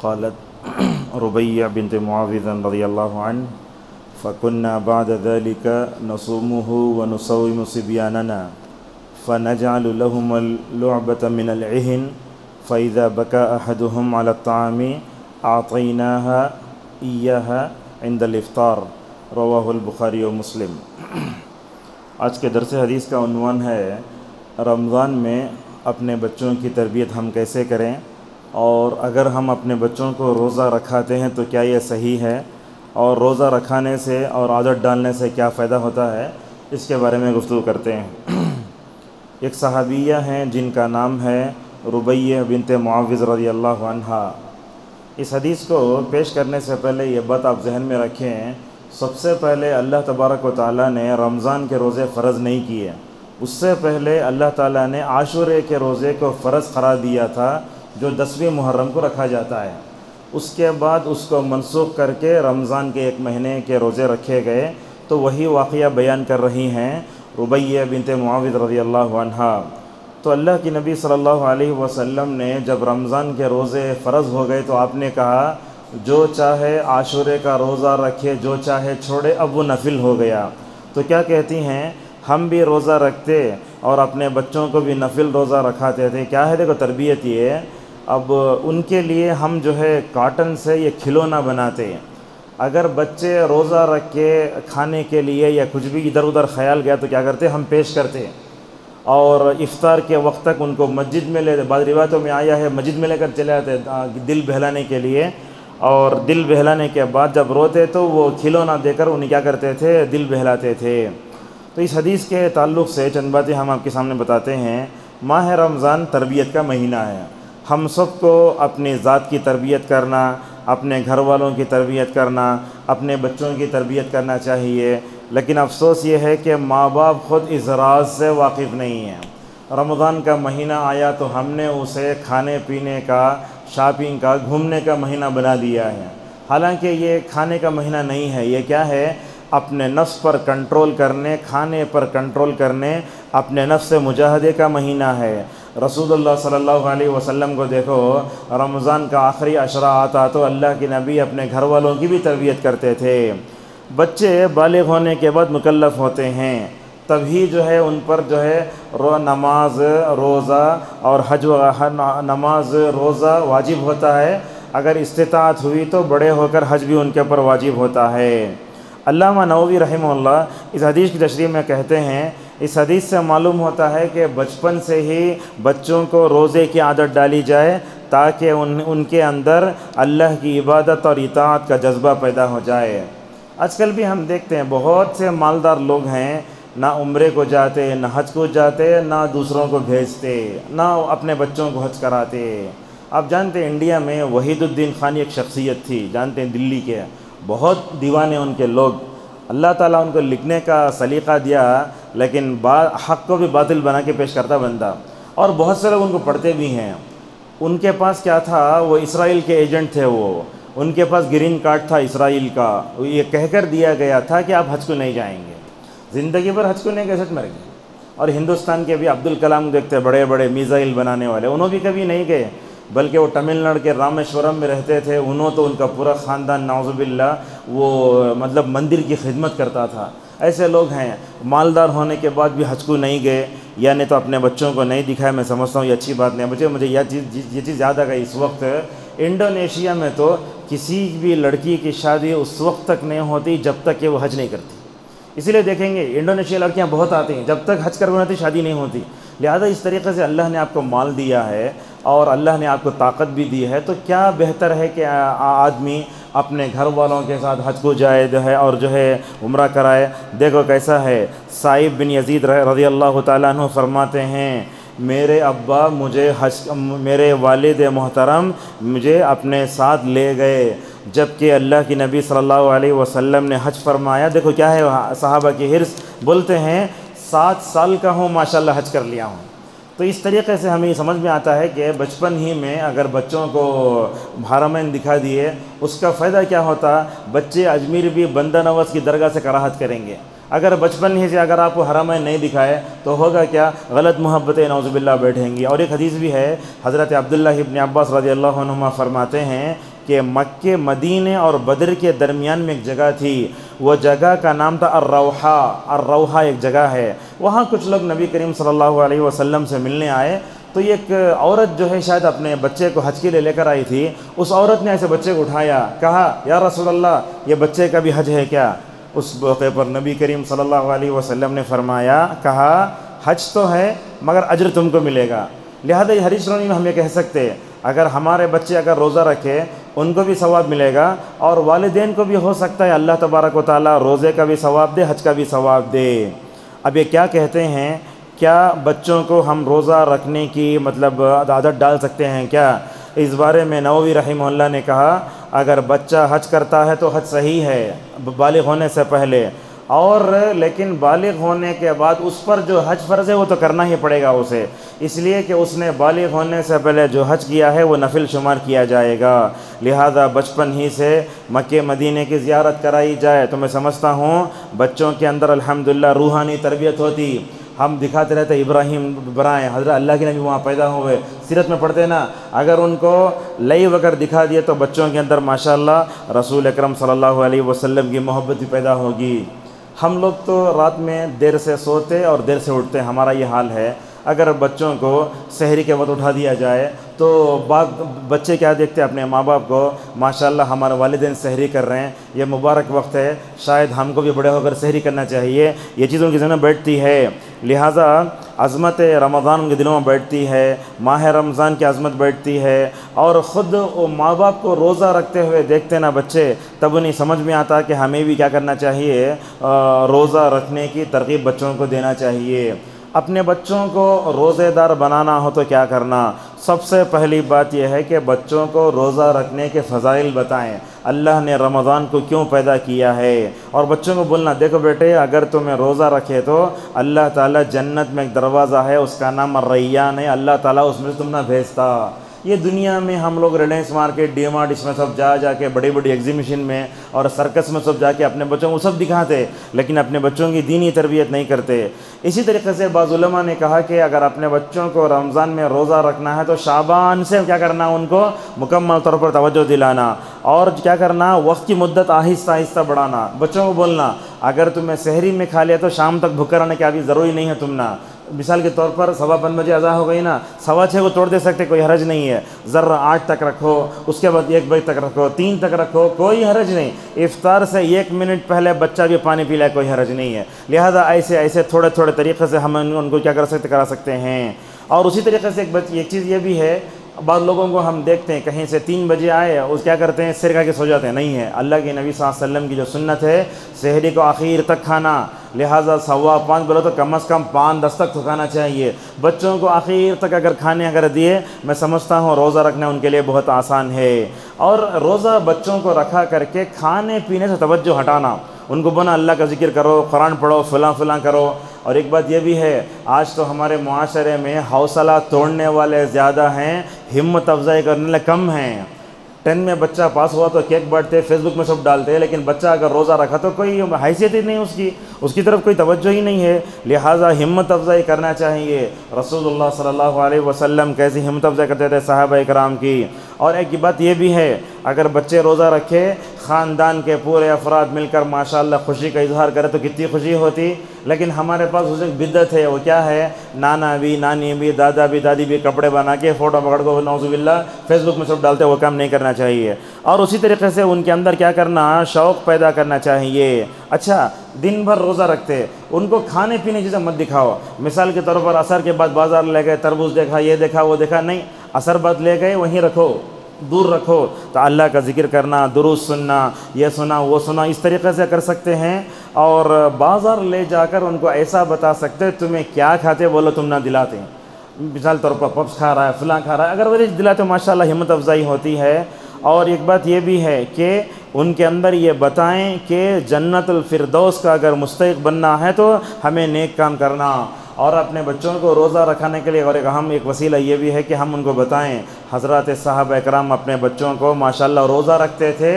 क़ालत रुबैया bint मुआविज़ रज़ियल्लाहु अन्हा फ़कुन्ना बअद ज़ालिका नसूमुहु व नुसव्विमु सिब्यानना फ़नजअलु लहुमुल लुअबता मिनल इह्न फ़इज़ा बका अहदुहुम अला अत्ताअमी अअतैनाहा इय्याहा इंदल इफ़्तार। रवाहुल बुखारी व मुस्लिम। आज के दर्स हदीस का उन्वान है रमज़ान में अपने बच्चों की तरबियत हम कैसे करें, और अगर हम अपने बच्चों को रोज़ा रखाते हैं तो क्या ये सही है, और रोज़ा रखाने से और आदत डालने से क्या फ़ायदा होता है, इसके बारे में गुफ्तगू करते हैं। एक सहाबिया हैं जिनका नाम है रुबैया बिन्त मुआविज़ रज़ियल्लाहु अन्हा। इस हदीस को पेश करने से पहले ये बात आप जहन में रखें, सबसे पहले अल्लाह तबारक व तआला ने रमज़ान के रोज़े फ़र्ज़ नहीं किए। उससे पहले अल्लाह ताला ने आशूरे के रोज़े को फ़र्ज़ करार दिया था, जो 10वीं मुहर्रम को रखा जाता है। उसके बाद उसको मनसूख करके रमज़ान के एक महीने के रोज़े रखे गए। तो वही वाक़या बयान कर रही हैं रुबैया बिन्त मुआविज़ रज़ियल्लाहु अन्हा। तो अल्लाह की नबी सल्लल्लाहु अलैहि वसल्लम ने जब रमज़ान के रोज़े फ़र्ज़ हो गए तो आपने कहा, जो चाहे आशूरे का रोज़ा रखे, जो चाहे छोड़े, अब वो नफिल हो गया। तो क्या कहती हैं, हम भी रोज़ा रखते और अपने बच्चों को भी नफिल रोज़ा रखाते थे। क्या है, देखो तरबियत ये। अब उनके लिए हम जो है काटन से ये खिलौना बनाते हैं। अगर बच्चे रोज़ा रख के खाने के लिए या कुछ भी इधर उधर ख्याल गया तो क्या करते, हम पेश करते और इफ़्तार के वक्त तक उनको मस्जिद में ले, बाद रिवायतों में आया है मस्जिद में लेकर चले आते दिल बहलाने के लिए। और दिल बहलाने के बाद जब रोते तो वो खिलौना देकर उन्हें क्या करते थे, दिल बहलाते थे। तो इस हदीस के ताल्लुक़ से चंद बातें हम आपके सामने बताते हैं। माह रमज़ान तरबियत का महीना है। हम सबको अपनी ज़ात की तरबियत करना, अपने घर वालों की तरबियत करना, अपने बच्चों की तरबियत करना चाहिए। लेकिन अफसोस ये है कि माँ बाप ख़ुद इस राज से वाकिफ़ नहीं हैं। रमज़ान का महीना आया तो हमने उसे खाने पीने का, शॉपिंग का, घूमने का महीना बना दिया है। हालांकि ये खाने का महीना नहीं है। ये क्या है, अपने नफ्स पर कंट्रोल करने, खाने पर कंट्रोल करने, अपने नफ्स से मुजाहदे का महीना है। रसूलुल्लाह सल्लल्लाहु अलैहि वसल्लम को देखो, रमज़ान का आखिरी अशरा आता तो अल्लाह के नबी अपने घर वालों की भी तरबियत करते थे। बच्चे बालिग़ होने के बाद मुकल्लफ़ होते हैं, तभी जो है उन पर जो है नमाज, रोज़ा और हज, नमाज रोज़ा वाजिब होता है। अगर इस्तिताअत हुई तो बड़े होकर हज भी उनके ऊपर वाजिब होता है। अल्लामा नववी रहमहुल्लाह इस हदीस की तशरीह में कहते हैं, इस हदीस से मालूम होता है कि बचपन से ही बच्चों को रोज़े की आदत डाली जाए ताकि उनके अंदर अल्लाह की इबादत और इताअत का जज्बा पैदा हो जाए। आजकल भी हम देखते हैं बहुत से मालदार लोग हैं, ना उम्रे को जाते, ना हज को जाते, ना दूसरों को भेजते, ना अपने बच्चों को हज कराते। आप जानते हैं इंडिया में वहीदुद्दीन खान एक शख्सियत थी, जानते हैं, दिल्ली के बहुत दीवाने उनके लोग। अल्लाह ताला उनको लिखने का सलीक़ा दिया, लेकिन हक़ को भी बातिल बना के पेश करता बंदा, और बहुत से लोग उनको पढ़ते भी हैं। उनके पास क्या था, वो इसराइल के एजेंट थे। वो उनके पास ग्रीन कार्ड था इसराइल का। ये कहकर दिया गया था कि आप हज को नहीं जाएंगे, ज़िंदगी भर हज को नहीं, कैसे मर गए। और हिंदुस्तान के भी अब्दुल कलाम देखते, बड़े बड़े मिसाइल बनाने वाले, उन्होंने भी कभी नहीं गए, बल्कि वो तमिलनाडु के रामेश्वरम में रहते थे। उन्होंने तो उनका पूरा ख़ानदान नाउज़ुबिल्लाह वो मतलब मंदिर की खिदमत करता था। ऐसे लोग हैं, मालदार होने के बाद भी हज को नहीं गए, यानी तो अपने बच्चों को नहीं दिखाया। मैं समझता हूँ ये अच्छी बात नहीं है। मुझे यह चीज़ याद आ गई। इस वक्त इंडोनेशिया में तो किसी भी लड़की की शादी उस वक्त तक नहीं होती जब तक कि वो हज नहीं करती। इसीलिए देखेंगे इंडोनेशिया लड़कियां बहुत आती हैं, जब तक हज करवाती शादी नहीं होती। लिहाजा इस तरीके से अल्लाह ने आपको माल दिया है और अल्लाह ने आपको ताकत भी दी है, तो क्या बेहतर है कि आदमी अपने घर वालों के साथ हज को जाए जो है और जो है उम्रा कराए। देखो कैसा है, साइब बिन यजीद रज़ियल्लाहु ताला अन्हु फरमाते हैं, मेरे अब्बा मुझे मेरे वालिद मोहतरम मुझे अपने साथ ले गए, जबकि अल्लाह की नबी सल्लल्लाहु अलैहि वसल्लम ने हज फरमाया। देखो क्या है सहाबा की हिर्स, बोलते हैं 7 साल का हूँ माशाल्लाह हज कर लिया हूँ। तो इस तरीक़े से हमें समझ में आता है कि बचपन ही में अगर बच्चों को हरमैन दिखा दिए, उसका फ़ायदा क्या होता। बच्चे अजमेर भी बंदा नवाज़ की दरगाह से कराहत करेंगे। अगर बचपन ही से अगर आपको हरमैन नहीं दिखाए तो होगा क्या, गलत मोहब्बतें नौज़ुबिल्लाह बैठेंगी। और एक हदीस भी है, हज़रत अब्दुल्लाह इब्न अब्बास रज़ियल्लाहु अन्हुमा फरमाते हैं कि मक्के मदीने और बदर के दरमियान में एक जगह थी, वो जगह का नाम था अर्रौहा। अर्रौहा एक जगह है, वहाँ कुछ लोग नबी करीम सल्लल्लाहु अलैहि वसल्लम से मिलने आए। तो एक औरत जो है शायद अपने बच्चे को हज के लिए लेकर आई थी। उस औरत ने ऐसे बच्चे को उठाया, कहा या रसूलल्लाह ये बच्चे का भी हज है क्या? उस मौके पर नबी करीम सल्लल्लाहु अलैहि वसल्लम ने फरमाया, कहा हज तो है मगर अज्र तुमको मिलेगा। लिहाजा ये हदीस में हम ये कह सकते हैं, अगर हमारे बच्चे अगर रोज़ा रखे उनको भी सवाब मिलेगा, और वालिदैन को भी हो सकता है अल्लाह तबारक व तआला रोज़े का भी सवाब दे, हज का भी सवाब दे। अब ये क्या कहते हैं, क्या बच्चों को हम रोज़ा रखने की मतलब आदत डाल सकते हैं क्या? इस बारे में नववी रहमहुल्लाह ने कहा, अगर बच्चा हज करता है तो हज सही है बालिग होने से पहले, और लेकिन बालिग होने के बाद उस पर जो हज फ़र्ज़ है वो तो करना ही पड़ेगा उसे, इसलिए कि उसने बालिग होने से पहले जो हज किया है वो नफिल शुमार किया जाएगा। लिहाजा बचपन ही से मक्के मदीने की ज़ियारत कराई जाए तो मैं समझता हूँ बच्चों के अंदर अल्हम्दुलिल्लाह रूहानी तरबियत होती। हम दिखाते रहते इब्राहिम बराएँ हज़रत अल्लाह के नबी वहाँ पैदा हुए, सीरत में पढ़ते ना, अगर उनको लाइव अगर दिखा दिए तो बच्चों के अंदर माशाअल्लाह रसूल अकरम सल्लल्लाहु अलैहि वसल्लम की मोहब्बत भी पैदा होगी। हम लोग तो रात में देर से सोते और देर से उठते, हमारा ये हाल है। अगर बच्चों को सहरी के वक्त उठा दिया जाए तो बच्चे क्या देखते हैं अपने माँ बाप को, माशाअल्लाह हमारे वालिदैन सहरी कर रहे हैं, ये मुबारक वक्त है, शायद हमको भी बड़े होकर सहरी करना चाहिए। ये चीज़ उनकी ज़हन में बैठती है। लिहाजा अज़मत रमज़ान उनके दिलों में बैठती है, माह रमज़ान की अज़मत बैठती है, और ख़ुद माँ बाप को रोज़ा रखते हुए देखते ना बच्चे, तब उन्हें समझ में आता कि हमें भी क्या करना चाहिए, रोज़ा रखने की तरग़ीब बच्चों को देना चाहिए। अपने बच्चों को रोज़ेदार बनाना हो तो क्या करना, सबसे पहली बात यह है कि बच्चों को रोज़ा रखने के फ़ज़ाइल बताएं, अल्लाह ने रमज़ान को क्यों पैदा किया है, और बच्चों को बोलना देखो बेटे अगर तुम्हें रोज़ा रखे तो अल्लाह ताला जन्नत में एक दरवाज़ा है उसका नाम रैयान है, अल्लाह ताला उसमें तुम ना भेजता। ये दुनिया में हम लोग रिलायंस मार्केट, डी मार्ट, इसमें सब जा के बड़ी बड़ी एग्जीबिशन में और सर्कस में सब जाके अपने बच्चों को सब दिखाते, लेकिन अपने बच्चों की दीनी तरबियत नहीं करते। इसी तरीके से बाज़ उलमा ने कहा कि अगर अपने बच्चों को रमज़ान में रोज़ा रखना है तो शाबान से क्या करना, उनको मुकम्मल तौर पर तवज्जो दिलाना, और क्या करना, वक्त की मुद्दत आहिस्ता आहिस्ता बढ़ाना। बच्चों को बोलना अगर तुम्हें सहरी में खा लिया तो शाम तक भूखा रहने की अभी ज़रूरी नहीं है तुम ना, मिसाल के तौर पर 5:15 बजे अज़ा हो गई ना, 6:15 को तोड़ दे सकते, कोई हरज नहीं है। ज़रा 8 तक रखो, उसके बाद 1 बजे तक रखो, 3 तक रखो, कोई हरज नहीं। इफ्तार से 1 मिनट पहले बच्चा भी पानी पी लाए, कोई हरज नहीं है। लिहाजा ऐसे ऐसे थोड़े थोड़े तरीक़े से हम उनको क्या करा सकते हैं। और उसी तरीके से एक चीज़ ये भी है, बाद लोगों को हम देखते हैं कहीं से 3 बजे आए उस क्या करते हैं, सिर खा के सो जाते हैं। नहीं है, अल्लाह के नबी सल्लल्लाहु अलैहि वसल्लम की जो सुन्नत है सहरी को आखिर तक खाना, लिहाजा 5:15 बोलो तो कम से कम 5:10 तक तो खाना चाहिए। बच्चों को आखिर तक अगर खाने अगर दिए, मैं समझता हूँ रोज़ा रखना उनके लिए बहुत आसान है। और रोज़ा बच्चों को रखा करके खाने पीने से तवज्जो हटाना, उनको बोला अल्लाह का ज़िक्र करो, कुरान पढ़ो, फ़लाँ करो। और एक बात ये भी है, आज तो हमारे मुआशरे में हौसला तोड़ने वाले ज़्यादा हैं, हिम्मत अफजाई करने वाले कम हैं। 10 में बच्चा पास हुआ तो केक बांटते, फेसबुक में सब डालते हैं, लेकिन बच्चा अगर रोज़ा रखा तो कोई हैसियत ही नहीं उसकी तरफ कोई तवज्जो ही नहीं है। लिहाजा हिम्मत अफजाई करना चाहिए। रसूलुल्लाह सल्लल्लाहु अलैहि वसल्लम कैसी हिम्मत अफजाई करते थे सहाबा कराम की। और एक बात ये भी है, अगर बच्चे रोज़ा रखे, ख़ानदान के पूरे अफराद मिलकर माशाअल्लाह खुशी का इजहार करें तो कितनी खुशी होती। लेकिन हमारे पास उस एक बिद्दत है, वो क्या है, नाना भी, नानी भी, दादा भी, दादी भी कपड़े बना के फ़ोटो पकड़ को नौज़ुबिल्लाह फेसबुक में सब डालते, वो काम नहीं करना चाहिए। और उसी तरीके से उनके अंदर क्या करना, शौक़ पैदा करना चाहिए। अच्छा, दिन भर रोज़ा रखते, उनको खाने पीने की चीज़ें मत दिखाओ। मिसाल के तौर पर असर के बाद बाज़ार ले गए, तरबूज देखा, ये देखा, वो देखा, नहीं, असर बाद ले गए वहीं रखो, दूर रखो। तो अल्लाह का ज़िक्र करना, दुरूद सुनना, ये सुना वो सुना, इस तरीक़े से कर सकते हैं। और बाज़ार ले जाकर उनको ऐसा बता सकते हैं तुम्हें क्या खाते बोलो तुम ना दिलाते। मिसाल तौर पर पप्स खा रहा है, फ़लाँ खा रहा है, अगर वही दिलाते माशाअल्लाह हिम्मत अफजाई होती है। और एक बात ये भी है कि उनके अंदर ये बताएं कि जन्नतुल फिरदौस का अगर मुस्तहिक़ बनना है तो हमें नेक काम करना। और अपने बच्चों को रोज़ा रखाने के लिए और एक अहम एक वसीला ये भी है कि हम उनको बताएं, हज़रत सहाबा इकराम अपने बच्चों को माशाअल्लाह रोज़ा रखते थे।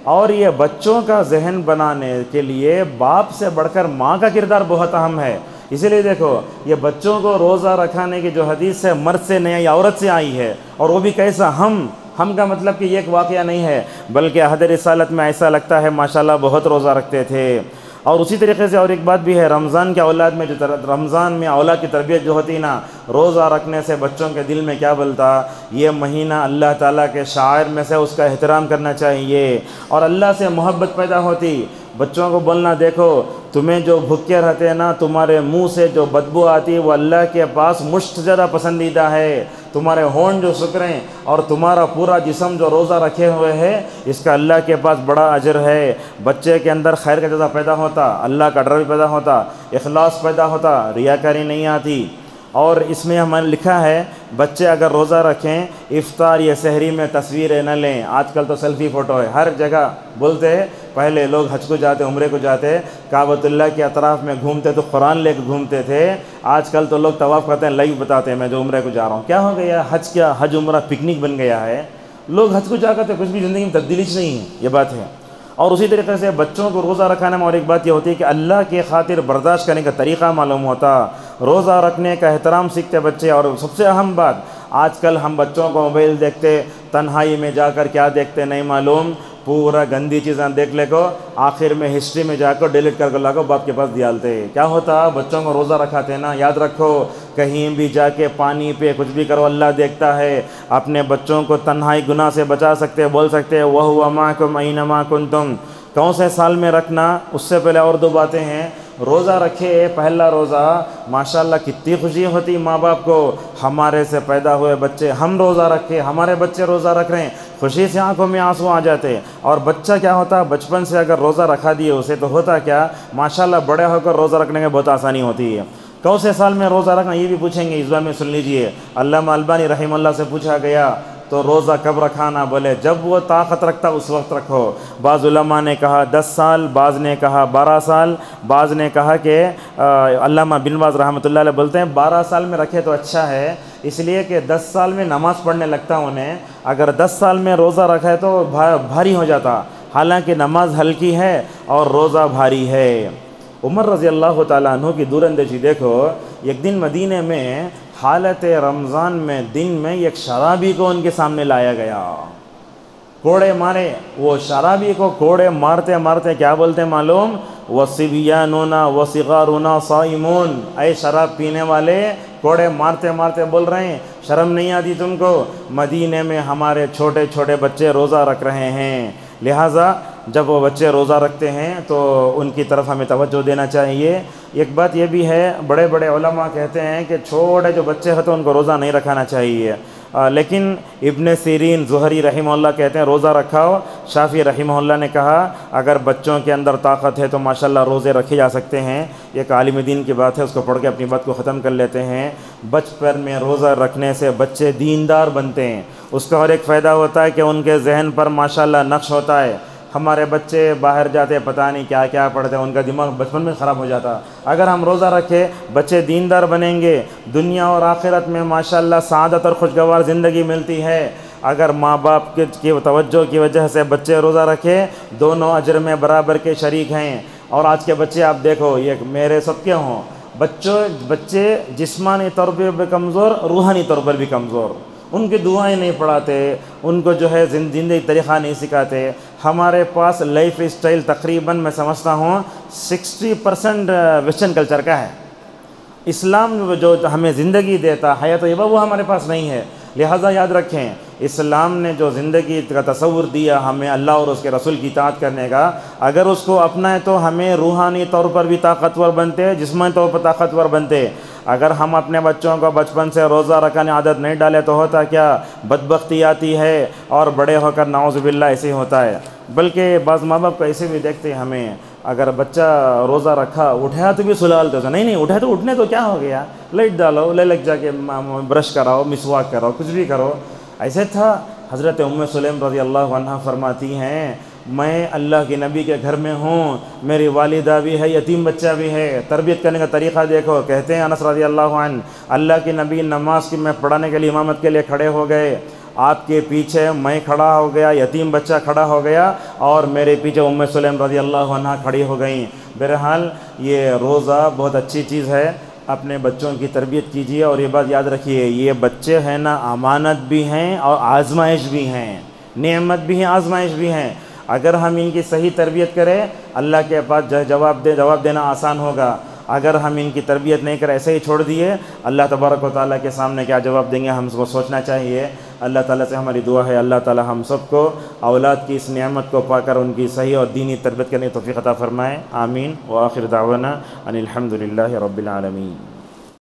और ये बच्चों का जहन बनाने के लिए बाप से बढ़कर माँ का किरदार बहुत अहम है। इसीलिए देखो, ये बच्चों को रोज़ा रखाने की जो हदीस है मर्द से नहीं आई, औरत से आई है। और वो भी कैसा, हम हम का मतलब कि ये एक वाक़या नहीं है, बल्कि अहद रिसालत में ऐसा लगता है माशाल्लाह बहुत रोज़ा रखते थे। और उसी तरीके से और एक बात भी है, रमज़ान के औलाद में जो रमज़ान में औलाद की तरबियत जो होती ना, रोज़ा रखने से बच्चों के दिल में क्या बोलता, ये महीना अल्लाह ताला के शायर में से, उसका एहतराम करना चाहिए और अल्लाह से मोहब्बत पैदा होती। बच्चों को बोलना, देखो तुम्हें जो भूखे रहते हैं ना, तुम्हारे मुंह से जो बदबू आती है वो अल्लाह के पास मुश्त ज़्यादा पसंदीदा है। तुम्हारे होंठ जो सुकरें और तुम्हारा पूरा जिस्म जो रोज़ा रखे हुए है, इसका अल्लाह के पास बड़ा अजर है। बच्चे के अंदर खैर का जज़ा पैदा होता, अल्लाह का डर भी पैदा होता, इखलास पैदा होता, रियाकारी नहीं आती। और इसमें हमारे लिखा है, बच्चे अगर रोज़ा रखें, इफ्तार या सहरी में तस्वीरें न लें। आजकल तो सेल्फ़ी फ़ोटो है हर जगह। बोलते हैं पहले लोग हज को जाते, उम्रे को जाते, काबतुल्लाह के अतराफ़ में घूमते तो कुरान लेकर घूमते थे। आजकल तो लोग तवाफ़ करते हैं, लाइव बताते हैं मैं जो उम्रे को जा रहा हूँ। क्या हो गया, हज क्या, हज उम्रा पिकनिक बन गया है। लोग हज को जा करते, कुछ भी ज़िंदगी में तब्दीली नहीं है, ये बात है। और उसी तरीके से बच्चों को रोज़ा रखाने में और एक बात यह होती है कि अल्लाह के खातिर बर्दाश्त करने का तरीक़ा मालूम होता, रोज़ा रखने का एहतराम सीखते बच्चे। और सबसे अहम बात, आजकल हम बच्चों को मोबाइल देखते, तन्हाई में जाकर क्या देखते नहीं मालूम, पूरा गंदी चीज़ें देख ले को आखिर में हिस्ट्री में जाकर डिलीट कर लागो बाप के पास दियालते। क्या होता, बच्चों को रोज़ा रखाते ना, याद रखो कहीं भी जाके पानी पे कुछ भी करो अल्लाह देखता है। अपने बच्चों को तन्हाई गुनाह से बचा सकते, बोल सकते हैं वह हुआ माकुम ऐनमा कुंतुम। कौन से साल में रखना, उससे पहले और दो बातें हैं। रोज़ा रखे, पहला रोज़ा माशाल्लाह कितनी खुशी होती माँ बाप को, हमारे से पैदा हुए बच्चे, हम रोज़ा रखे, हमारे बच्चे रोज़ा रख रहे हैं, खुशी से आंखों में आंसू आ जाते। और बच्चा क्या होता, बचपन से अगर रोज़ा रखा दिए उसे तो होता क्या, माशाल्लाह बड़े होकर रोज़ा रखने में बहुत आसानी होती है। कौन से साल में रोज़ा रखना, ये भी पूछेंगे इस बार में, सुन लीजिए। अल्लामा अलबानी रहमतुल्लाह से पूछा गया तो रोज़ा कब रखाना, बोले जब वो ताकत रखता उस वक्त रखो। बाज़ उलमा ने कहा 10 साल, बाज़ ने कहा 12 साल, बाज़ ने कहा कि अल्लामा बिन बाज़ रहमतुल्लाह अलैह बोलते हैं 12 साल में रखे तो अच्छा है, इसलिए कि 10 साल में नमाज़ पढ़ने लगता उन्हें। अगर 10 साल में रोज़ा रखा है तो भारी हो जाता, हालांकि नमाज हल्की है और रोज़ा भारी है। उमर रज़ी अल्लाह ताला अन्हु की दूरंदेशी देखो, एक दिन मदीने में हालत रमज़ान में दिन में एक शराबी को उनके सामने लाया गया, कोड़े मारे। वो शराबी को कोड़े मारते मारते क्या बोलते मालूम, वसिबियानुना वसिगारुना साइमून, ऐ शराब पीने वाले, कोड़े मारते मारते बोल रहे हैं शर्म नहीं आती तुमको, मदीने में हमारे छोटे छोटे बच्चे रोज़ा रख रहे हैं, लिहाजा जब वो बच्चे रोज़ा रखते हैं तो उनकी तरफ हमें तवज्जो देना चाहिए। एक बात ये भी है, बड़े बड़े उलमा कहते हैं कि छोटे जो बच्चे होते हैं उनको रोज़ा नहीं रखाना चाहिए, लेकिन इब्न सीरीन ज़ुहरी रहमतुल्लाह कहते हैं रोज़ा रखाओ। शाफ़ी रहमतुल्लाह ने कहा अगर बच्चों के अंदर ताकत है तो माशाल्लाह रोज़े रखे जा सकते हैं। एक आलिम दीन की बात है, उसको पढ़ के अपनी बात को ख़त्म कर लेते हैं। बचपन में रोज़ा रखने से बच्चे दीनदार बनते हैं, उसका और एक फ़ायदा होता है कि उनके जहन पर माशाल्लाह नक्श होता है। हमारे बच्चे बाहर जाते पता नहीं क्या क्या पढ़ते हैं, उनका दिमाग बचपन में ख़राब हो जाता। अगर हम रोज़ा रखें, बच्चे दीनदार बनेंगे, दुनिया और आखिरत में माशाल्लाह सआदत और खुशगवार ज़िंदगी मिलती है। अगर माँ बाप की तवज्जो की वजह से बच्चे रोज़ा रखें, दोनों अजर में बराबर के शरीक हैं। और आज के बच्चे आप देखो, ये मेरे सबके हों, बच्चे जिस्मानी तौर पर भी कमज़ोर, रूहानी तौर पर भी कमज़ोर, उनकी दुआएं नहीं पढ़ाते, उनको जो है ज़िंदगी तरीक़ा नहीं सिखाते। हमारे पास लाइफ स्टाइल तकरीबन मैं समझता हूँ 60% वेस्टर्न कल्चर का है। इस्लाम जो हमें ज़िंदगी देता है तो ये वो हमारे पास नहीं है। लिहाजा याद रखें, इस्लाम ने जो ज़िंदगी का तसव्वुर दिया हमें अल्लाह और उसके रसूल की इताअत करने का, अगर उसको अपनाएं तो हमें रूहानी तौर पर भी ताकतवर बनते, जिस्मानी तौर पर ताकतवर बनते। अगर हम अपने बच्चों को बचपन से रोज़ा रखने आदत नहीं डाले तो होता क्या, बदबख्ती आती है और बड़े होकर नाउज़ुबिल्लाह ऐसे ही होता है। बल्कि बाज़ माँ बाप को ऐसे भी देखते हैं हमें, अगर बच्चा रोज़ा रखा उठाया तो भी सुलालते हो, नहीं उठाए तो उठने तो क्या हो गया, लाइट डालो, ले लग जाके ब्रश कराओ, मिसवाक कराओ, कुछ भी करो। ऐसे था। हज़रत उम्मे सुलैम रज़ी अल्लाह अन्हा फरमाती हैं, मैं अल्लाह के नबी के घर में हूँ, मेरी वालिदा भी है, यतीम बच्चा भी है। तरबियत करने का तरीक़ा देखो। कहते हैं अनस रज़ी अल्लाह अन्हु, अल्लाह के नबी नमाज की में पढ़ाने के लिए इमामत के लिए खड़े हो गए, आपके पीछे मैं खड़ा हो गया, यतीम बच्चा खड़ा हो गया और मेरे पीछे उम्मे सुलैम रज़ी अल्लाह अन्हा खड़ी हो गई। बहरहाल ये रोज़ा बहुत अच्छी चीज़ है। अपने बच्चों की तरबियत कीजिए। और ये बात याद रखिए, ये बच्चे हैं ना, अमानत भी हैं और आजमाइश भी हैं, नेमत भी हैं, आजमाइश भी हैं। अगर हम इनकी सही तरबियत करें, अल्लाह के पास जवाब देना आसान होगा। अगर हम इनकी तरबियत नहीं कर ऐसे ही छोड़ दिए, अल्लाह तबारक व तआला के सामने क्या जवाब देंगे, हमको सोचना चाहिए। अल्लाह ताला से हमारी दुआ है, अल्लाह ताला हम सबको औलाद की इस नेमत को पाकर उनकी सही और दीनी तरबियत करने की तौफीक अता फ़रमाए। आमीन। व आखिर दावाना अनिल हम्दुलिल्लाहि रब्बिल आलमीन।